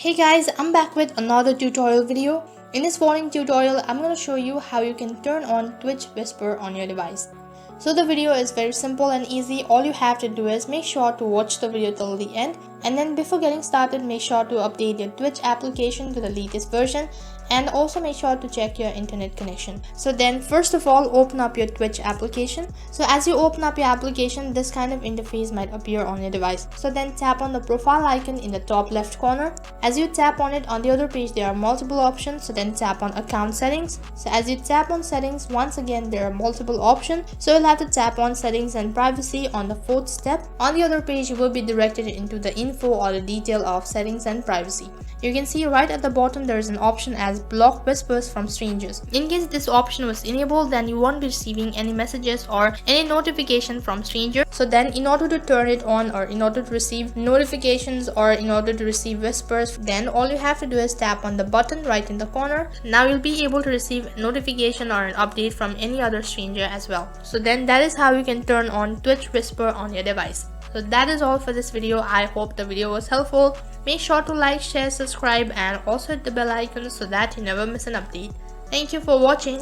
Hey guys, I'm back with another tutorial video. In this following tutorial, I'm going to show you how you can turn on Twitch Whisper on your device. So the video is very simple and easy. All you have to do is make sure to watch the video till the end, and then before getting started, make sure to update your Twitch application to the latest version, and also make sure to check your internet connection. So then first of all, open up your Twitch application. So as you open up your application, this kind of interface might appear on your device. So then tap on the profile icon in the top left corner. As you tap on it, on the other page there are multiple options. So then tap on account settings. So as you tap on settings, once again there are multiple options. So you'll have to tap on settings and privacy on the fourth step. On the other page, you will be directed into the info or the detail of settings and privacy. You can see right at the bottom there is an option as block whispers from strangers. In case this option was enabled, then you won't be receiving any messages or any notification from strangers. So then in order to turn it on, or in order to receive notifications, or in order to receive whispers, then all you have to do is tap on the button right in the corner. Now you'll be able to receive notification or an update from any other stranger as well. So then that is how you can turn on Twitch Whisper on your device. So that is all for this video. I hope the video was helpful. Make sure to like, share, subscribe, and also hit the bell icon so that you never miss an update. Thank you for watching.